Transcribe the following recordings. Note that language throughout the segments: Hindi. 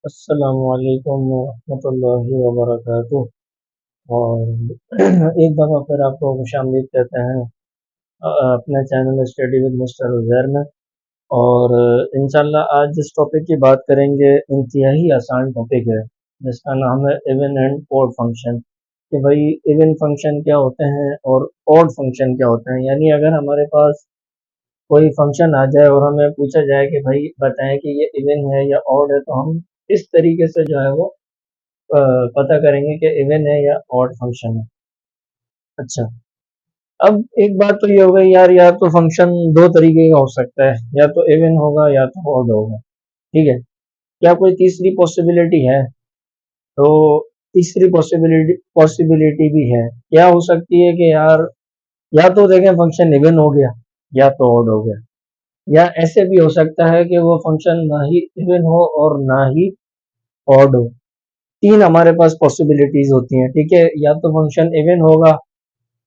अस्सलामुअलैकुम वरहमतुल्लाहि वबरकातुह। और एक दफ़ा फिर आपको खुशामदीद कहते हैं अपने channel study with mister Uzair में। और इंशाल्लाह आज जिस टॉपिक की बात करेंगे इंतहाई आसान टॉपिक है, जिसका नाम है इवन एंड ऑड फंक्शन। कि भाई इवन फंक्शन क्या होते हैं और ऑड फंक्शन क्या होते हैं। यानी अगर हमारे पास कोई फंक्शन आ जाए और हमें पूछा जाए कि भाई बताएं कि ये इवन है या ऑड है, तो हम इस तरीके से जो है वो अ, पता करेंगे कि इवन है या ऑड फंक्शन है। अच्छा, अब एक बात तो ये हो गई यार, या तो फंक्शन दो तरीके का हो सकता है, या तो इवन होगा या तो ऑड होगा। ठीक है, क्या कोई तीसरी पॉसिबिलिटी है? तो तीसरी पॉसिबिलिटी भी है। क्या हो सकती है कि यार, या तो देखें फंक्शन इवन हो गया या तो ऑड हो गया, या ऐसे भी हो सकता है कि वो फंक्शन ना ही इवन हो और ना ही ऑड हो। तीन हमारे पास पॉसिबिलिटीज होती हैं। ठीक है, या तो फंक्शन इवन होगा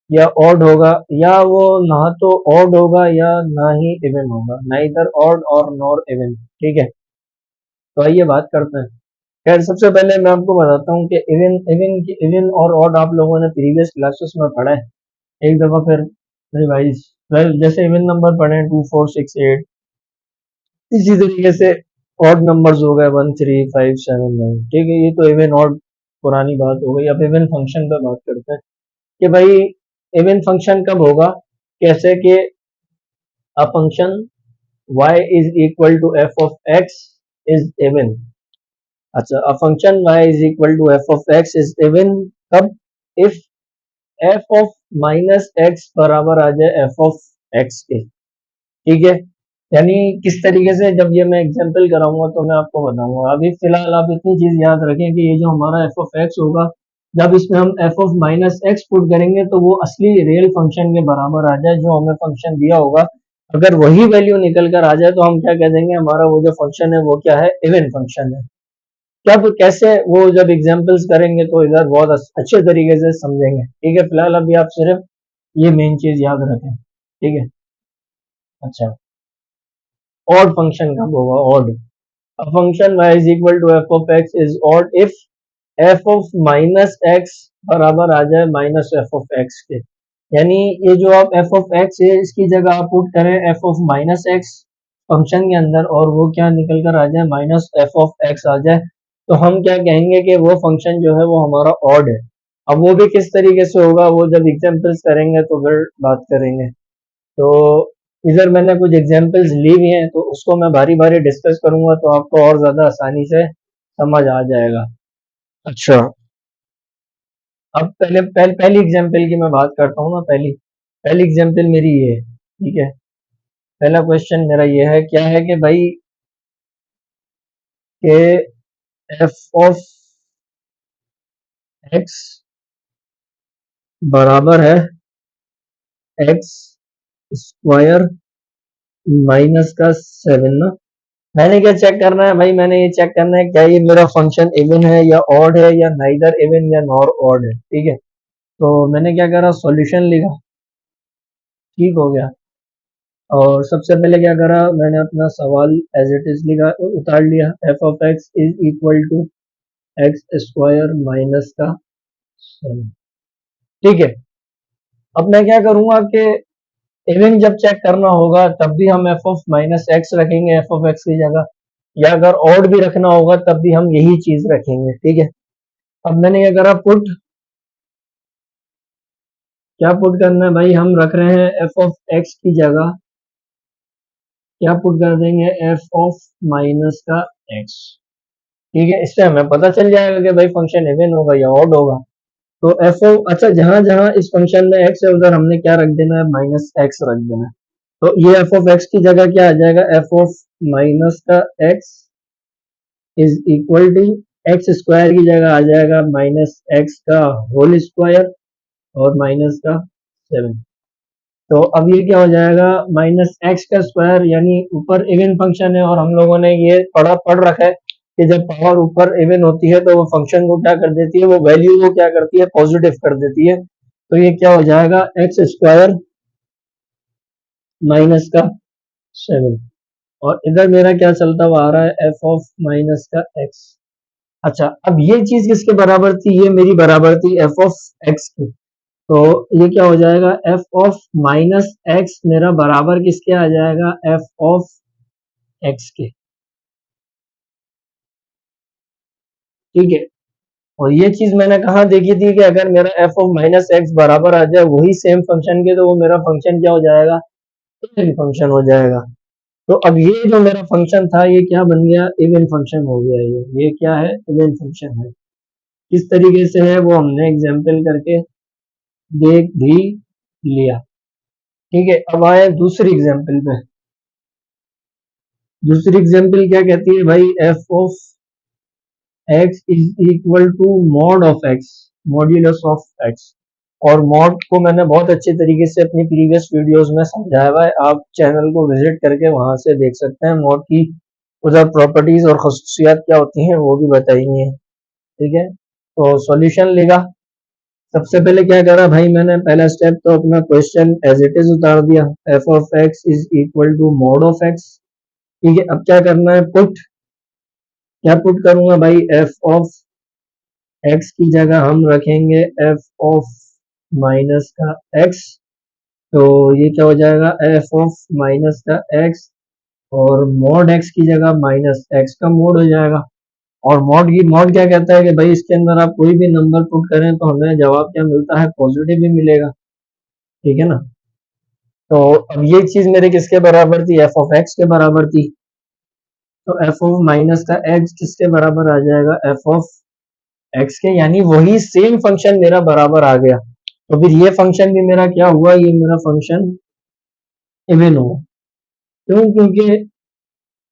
या ऑड होगा, या वो ना तो ऑड होगा या ना ही इवन होगा, नाइदर ऑड और नॉर इवन। ठीक है, तो आइए बात करते हैं। खैर, सबसे पहले मैं आपको बताता हूँ कि इवन इवन की इवन और ऑड आप लोगों ने प्रीवियस क्लासेस में पढ़ा है। एक दफा फिर रिवाइज, जैसे इवन नंबर पढ़े 2 4 6 8, इसी तरीके से ऑड नंबर्स हो गए 1 3 5 7 9। ठीक है, ये तो इवन ऑड पुरानी बात हो गई। अब इवन फंक्शन पे बात करते हैं कि भाई इवन फंक्शन कब होगा। कैसे कि a function y is equal to f of x is even। अच्छा, a function y is equal to f of x is even कब? if f of minus x बराबर आ जाए f of x के। ठीक है, यानी किस तरीके से, जब ये मैं एग्जांपल कराऊंगा तो मैं आपको बताऊंगा। अभी फिलहाल आप इतनी चीज याद रखें कि ये जो हमारा f of x होगा, जब इसमें हम f of minus x put करेंगे तो वो असली रियल फंक्शन के बराबर आ जाए जो हमें फंक्शन दिया होगा। अगर वही वैल्यू निकल कर आ जाए तो हम क्या कह देंगे, हमारा वो जो फंक्शन है वो क्या है, इवन फंक्शन है। कब कैसे, वो जब एग्जांपल्स करेंगे तो इधर बहुत अच्छे तरीके से समझेंगे। ठीक है, फिलहाल अभी आप सिर्फ ये मेन चीज याद रखें। ठीक है, अच्छा, ऑड फंक्शन कब होगा? Odd, a function y is equal to f of x is odd if f of minus x बराबर आ जाए माइनस f of x के। यानी ये जो आप f of x है इसकी जगह आप पुट करें f of minus x function के अंदर, और वो क्या निकल कर आ जाए, माइनस f of x आ जाए, तो हम क्या कहेंगे कि वो फंक्शन जो है वो हमारा ऑड है। अब वो भी किस तरीके से होगा, वो जब एग्जांपल्स करेंगे तो फिर बात करेंगे। तो इधर मैंने कुछ एग्जांपल्स ली हुई हैं, तो उसको मैं बारी बारी डिस्कस करूंगा तो आपको और ज्यादा आसानी से समझ आ जाएगा। अच्छा, अब पहली एग्जांपल की मैं बात करता हूँ ना। पहली पहली एग्जांपल मेरी ये है। ठीक है, पहला क्वेश्चन मेरा ये है, क्या है कि भाई के एफ ऑफ एक्स बराबर है एक्स स्क्वायर माइनस का 7 ना। मैंने क्या चेक करना है भाई, मैंने ये चेक करना है क्या ये मेरा फंक्शन इवन है या ऑड है, या नाइदर इवन या नॉर ऑड है। ठीक है, तो मैंने क्या करा, सॉल्यूशन लिखा। ठीक हो गया, और सबसे पहले क्या करा, मैंने अपना सवाल एज इट इज लिखा, उतार लिया। F of X is equal to X square minus का 7। ठीक है, अब मैं क्या करूंगा कि इवन जब चेक करना होगा तब भी हम एफ ऑफ माइनस एक्स रखेंगे एफ ऑफ एक्स की जगह, या अगर ऑड भी रखना होगा तब भी हम यही चीज रखेंगे। ठीक है, अब मैंने क्या करा, पुट, क्या पुट करना है भाई, हम रख रहे हैं एफ ऑफ एक्स की जगह क्या पुट कर देंगे, एफ ऑफ माइनस का एक्स। ठीक है, इससे हमें पता चल जाएगा कि भाई फंक्शन इवन होगा या ऑड होगा। तो एफ ऑफ, अच्छा, जहां जहां इस फंक्शन में एक्स है उधर हमने क्या रख देना है, माइनस एक्स रख देना है। तो ये एफ ऑफ एक्स की जगह क्या आ जाएगा, एफ ऑफ माइनस का X is equal to X square की जगह आ जाएगा माइनस एक्स का होल स्क्वायर और माइनस का 7। तो अब ये क्या हो जाएगा, माइनस एक्स का स्क्वायर, यानी ऊपर इवन फंक्शन है और हम लोगों ने ये पढ़ रखा है कि जब पावर ऊपर इवन होती है तो वो फंक्शन को क्या कर देती है, वो वैल्यू को क्या करती है, पॉजिटिव कर देती है। तो ये क्या हो जाएगा, एक्स स्क्वायर माइनस का 7। और इधर मेरा क्या चलता हुआ आ रहा है, एफ ऑफ माइनस का एक्स। अच्छा, अब ये चीज किसके बराबर थी, ये मेरी बराबर थी एफ ऑफ एक्स की। तो ये क्या हो जाएगा, एफ ऑफ माइनस एक्स मेरा बराबर किसके आ जाएगा, एफ ऑफ एक्स के। ठीक है, और ये चीज मैंने कहा देखी थी कि अगर मेरा एफ ऑफ माइनस एक्स बराबर आ जाए वही सेम फंक्शन के, तो वो मेरा फंक्शन क्या हो जाएगा, इवन फंक्शन हो जाएगा। तो अब ये जो मेरा फंक्शन था ये क्या बन गया, इवन फंक्शन हो गया। ये क्या है, इवन फंक्शन है। किस तरीके से है वो हमने एग्जाम्पल करके देख भी लिया। ठीक है, अब आए दूसरी एग्जाम्पल पे। दूसरी एग्जाम्पल क्या कहती है भाई, F of X is equal to mod of X, modulus of X. और मॉड को मैंने बहुत अच्छे तरीके से अपनी प्रीवियस वीडियोस में समझाया हुआ है, आप चैनल को विजिट करके वहां से देख सकते हैं। मॉड की उधर प्रॉपर्टीज और खसूसियात क्या होती हैं वो भी बताई है। ठीक है, तो सॉल्यूशन लेगा। सबसे पहले क्या करा भाई मैंने, पहला स्टेप तो अपना क्वेश्चन एज इट इज उतार दिया, F of X is equal to mod of X. ठीक है, अब क्या करना है, पुट। क्या पुट करूंगा भाई, एफ ऑफ एक्स की जगह हम रखेंगे एफ ऑफ माइनस का एक्स। तो ये क्या हो जाएगा, एफ ऑफ माइनस का एक्स, और मॉड एक्स की जगह माइनस एक्स का मॉड हो जाएगा। और मॉड क्या कहता है कि भाई इसके अंदर आप कोई भी नंबर पुट करें तो हमें जवाब क्या मिलता है, पॉजिटिव ही मिलेगा। ठीक है ना। तो अब ये चीज मेरे किसके बराबर थी, एफ ऑफ एक्स के बराबर थी। तो एफ ऑफ माइनस का एक्स किसके बराबर आ जाएगा, एफ ऑफ एक्स के, यानी वही सेम फंक्शन मेरा बराबर आ गया। तो फिर ये फंक्शन भी मेरा क्या हुआ, ये मेरा फंक्शन इवन हुआ। क्यों, क्योंकि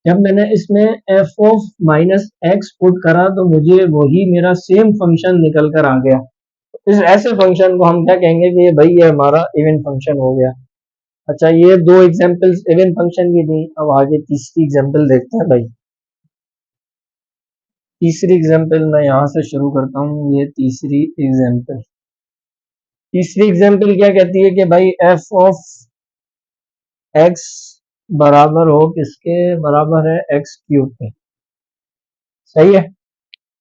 जब मैंने इसमें F of minus X put करा तो मुझे वही मेरा सेम फंक्शन निकल कर आ गया। इस ऐसे फंक्शन को हम क्या कहेंगे कि ये भाई ये हमारा इवन फंक्शन हो गया। अच्छा, ये दो एग्जांपल्स इवन फंक्शन की दी, अब आगे तीसरी एग्जांपल देखते हैं भाई। तीसरी एग्जांपल मैं यहाँ से शुरू करता हूँ, ये तीसरी एग्जांपल। तीसरी एग्जांपल क्या कहती है कि भाई एफ ऑफ एक्स बराबर हो किसके बराबर है, एक्स क्यूब के। सही है।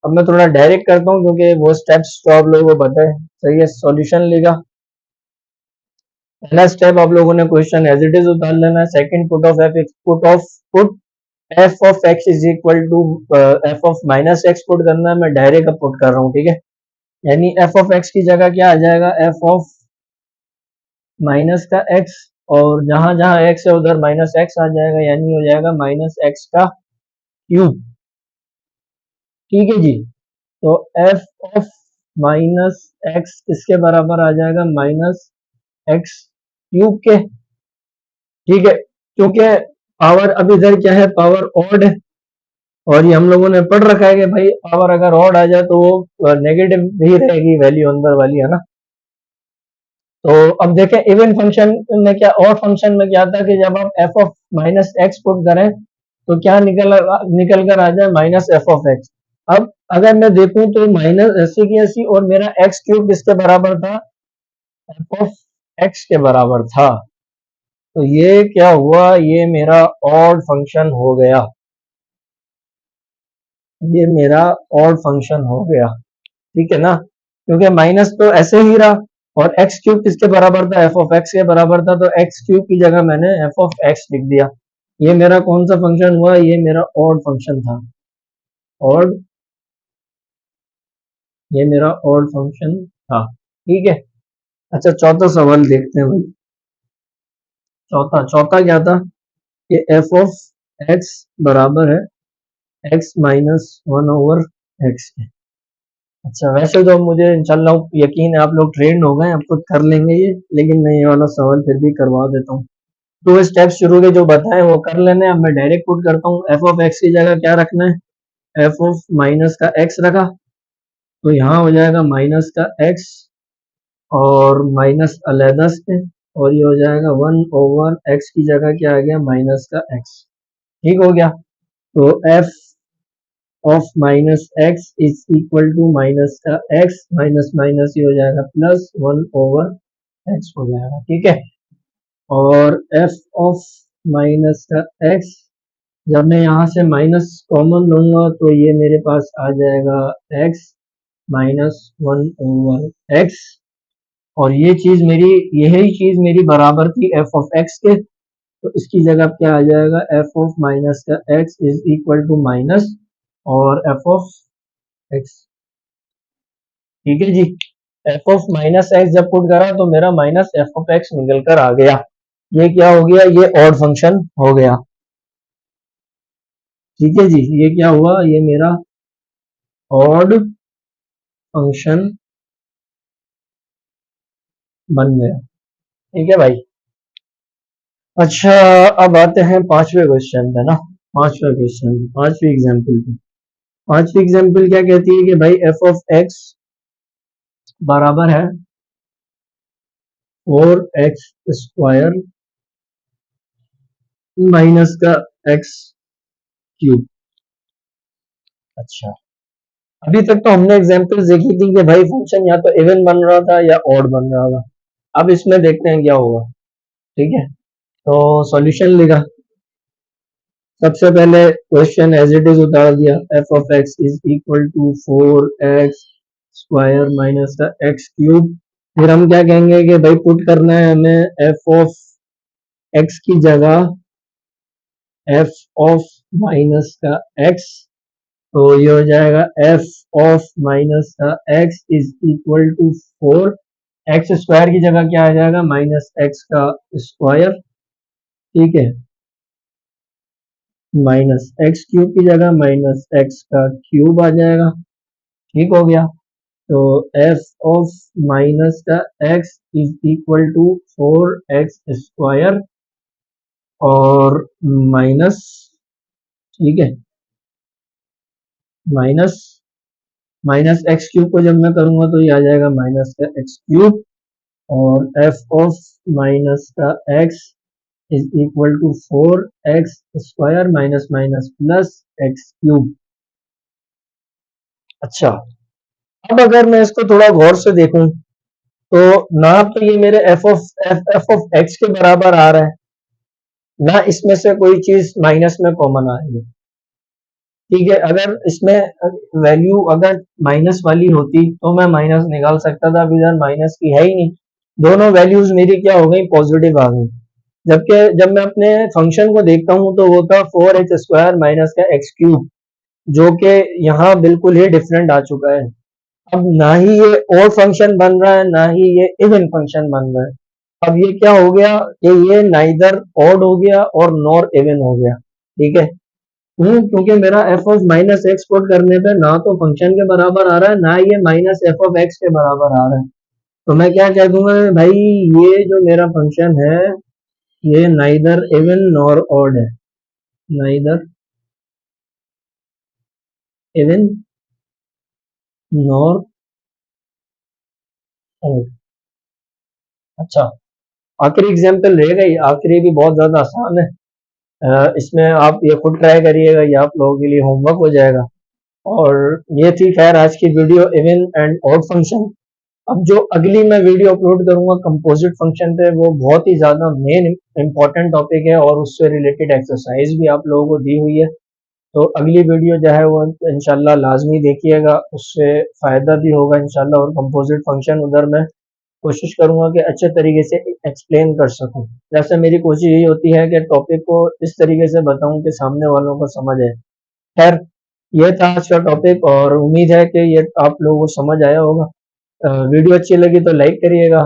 अब मैं थोड़ा डायरेक्ट करता हूँ क्योंकि वो स्टेप्स तो आप लोगों को पता है। सही है, सॉल्यूशन लेगा। पहला स्टेप आप लोगों ने क्वेश्चन एज इट इज उतार लेना है। Second, put of F X, put F of X is equal to F of minus X put करना है। मैं डायरेक्ट अब पुट कर रहा हूँ। ठीक है, यानी एफ ऑफ एक्स की जगह क्या आ जाएगा, एफ ऑफ माइनस का एक्स, और जहां जहां एक्स है उधर माइनस एक्स आ जाएगा, यानी हो जाएगा माइनस एक्स का क्यूब। ठीक है जी। तो एफ ऑफ माइनस एक्स किसके बराबर आ जाएगा, माइनस एक्स क्यूब के। ठीक है, क्योंकि पावर अब इधर क्या है, पावर ऑड है, और ये हम लोगों ने पढ़ रखा है कि भाई पावर अगर ऑड आ जाए तो वो नेगेटिव ही रहेगी वैल्यू अंदर वाली, है ना। तो अब देखें इवन फंक्शन में क्या, ऑड फंक्शन में क्या था कि जब आप F of minus X put करें तो क्या निकल कर आ जाए, माइनस एफ ऑफ एक्स। अब अगर मैं देखूं तो माइनस ऐसी की ऐसी, और मेरा एक्स क्यूब किसके बराबर था, एफ ऑफ एक्स के बराबर था। तो ये क्या हुआ, ये मेरा ऑड फंक्शन हो गया। ये मेरा ऑड फंक्शन हो गया। ठीक है ना, क्योंकि माइनस तो ऐसे ही रहा, और एक्स क्यूब किसके बराबर था, एफ ऑफ एक्स के बराबर था। तो एक्स क्यूब की जगह मैंने एफ ऑफ एक्स लिख दिया। ये मेरा कौन सा फंक्शन हुआ, ये मेरा ऑड फंक्शन था। ऑड, ये मेरा ऑड फंक्शन था। ठीक है। अच्छा, चौथा सवाल देखते हैं भाई। चौथा चौथा क्या था, कि एफ ऑफ एक्स बराबर है x minus one over x के। अच्छा, वैसे तो मुझे इंशाल्लाह यकीन है आप लोग ट्रेंड हो गए, आप खुद कर लेंगे ये, लेकिन मैं ये वाला सवाल फिर भी करवा देता हूँ। दो स्टेप्स शुरू के जो बताए वो कर लेने। अब मैं डायरेक्ट पुट करता हूँ, एफ ऑफ एक्स की जगह क्या रखना है, एफ ऑफ माइनस का एक्स रखा, तो यहाँ हो जाएगा माइनस का एक्स, और माइनस अलहदा से, और ये हो जाएगा वन ओवर एक्स की जगह क्या आ गया, माइनस का एक्स। ठीक हो गया। तो f of minus x is equal to minus का एक्स माइनस माइनस, ये हो जाएगा प्लस वन ओवर एक्स हो जाएगा। ठीक है, और एफ ऑफ माइनस का एक्स जब मैं यहाँ से माइनस कॉमन लूंगा तो ये मेरे पास आ जाएगा x -1/x, और ये चीज मेरी, यही चीज मेरी बराबर थी f ऑफ x के, तो इसकी जगह क्या आ जाएगा, f ऑफ माइनस का x is equal to minus और f ऑफ x। ठीक है जी, f ऑफ माइनस एक्स जब पुट करा तो मेरा माइनस f ऑफ x निकल कर आ गया। ये क्या हो गया, ये ऑड फंक्शन हो गया। ठीक है जी, ये क्या हुआ, ये मेरा ऑड फंक्शन बन गया। ठीक है भाई। अच्छा, अब आते हैं पांचवे क्वेश्चन पे ना। पांचवी एग्जाम्पल पे। पांचवी एग्जाम्पल क्या कहती है कि भाई f ऑफ x बराबर है 4x² माइनस का x क्यूब। अच्छा, अभी तक तो हमने एग्जाम्पल्स देखी थी कि भाई फंक्शन या तो इवन बन रहा था या ऑड बन रहा था। अब इसमें देखते हैं क्या होगा। ठीक है, तो सॉल्यूशन लिखा। सबसे पहले क्वेश्चन एज इट इज उतार दिया, f of x is equal to 4x² minus का x क्यूब। फिर हम क्या कहेंगे कि भाई पुट करना है हमें f ऑफ x की जगह f ऑफ माइनस का x, तो ये हो जाएगा f ऑफ माइनस का x is equal to 4x² की जगह क्या आ जाएगा, माइनस x का स्क्वायर। ठीक है, माइनस एक्स क्यूब की जगह माइनस एक्स का क्यूब आ जाएगा। ठीक हो गया, तो f ऑफ माइनस का x is equal to 4x² और माइनस, ठीक है, माइनस माइनस एक्स क्यूब को जब मैं करूंगा तो ये आ जाएगा माइनस का एक्स क्यूब, और f ऑफ माइनस का x is equal to 4x² minus minus plus x cube. अच्छा, अब अगर मैं इसको थोड़ा गौर से देखूं तो ना तो ये मेरे f ऑफ x के बराबर आ रहा है, ना इसमें से कोई चीज माइनस में कॉमन आ रही है। ठीक है, अगर इसमें वैल्यू अगर माइनस वाली होती तो मैं माइनस निकाल सकता था, अब इधर माइनस की है ही नहीं, दोनों वैल्यूज मेरी क्या हो गई, पॉजिटिव आ गई। जबकि जब मैं अपने फंक्शन को देखता हूँ तो वो था 4x² माइनस का एक्स क्यूब, जो कि यहाँ बिल्कुल ही डिफरेंट आ चुका है। अब ना ही ये ओड फंक्शन बन रहा है, ना ही ये इवन फंक्शन बन रहा है। अब ये क्या हो गया कि ये नाइदर ओड हो गया और नॉर इवन हो गया। ठीक है, क्योंकि मेरा f of minus X put करने पे ना तो फंक्शन के बराबर आ रहा है, ना ये माइनस f ऑफ x के बराबर आ रहा है। तो मैं क्या कह दूंगा भाई, ये जो मेरा फंक्शन है ये नाइदर इवन नॉर ऑड है, नाइदर इवन नॉर ऑड। अच्छा, आखिरी एग्जाम्पल रह गई, आखिरी भी बहुत ज्यादा आसान है। इसमें आप ये खुद ट्राई करिएगा, ये आप लोगों के लिए होमवर्क हो जाएगा। और ये थी खैर आज की video even and odd function. अब जो अगली मैं वीडियो अपलोड करूंगा कंपोजिट फंक्शन पे, वो बहुत ही ज्यादा मेन इंपॉर्टेंट टॉपिक है और उससे रिलेटेड एक्सरसाइज भी आप लोगों को दी हुई है। तो अगली वीडियो जो है वो इंशाल्लाह लाजमी देखिएगा, उससे फायदा भी होगा इंशाल्लाह। और कंपोजिट फंक्शन उधर मैं कोशिश करूंगा कि अच्छे तरीके से एक्सप्लेन कर सकूं। जैसे मेरी कोशिश यही होती है कि टॉपिक को इस तरीके से बताऊं कि सामने वालों को समझ आए। खैर, ये था आज का टॉपिक और उम्मीद है कि ये आप लोगों को समझ आया होगा। वीडियो अच्छी लगी तो लाइक करिएगा,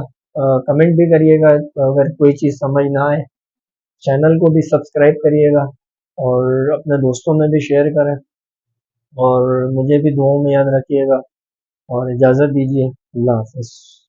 कमेंट भी करिएगा अगर कोई चीज़ समझ ना आए। चैनल को भी सब्सक्राइब करिएगा और अपने दोस्तों में भी शेयर करें, और मुझे भी दुआओं में याद रखिएगा। और इजाज़त दीजिए, अल्लाह हाफ़िज़।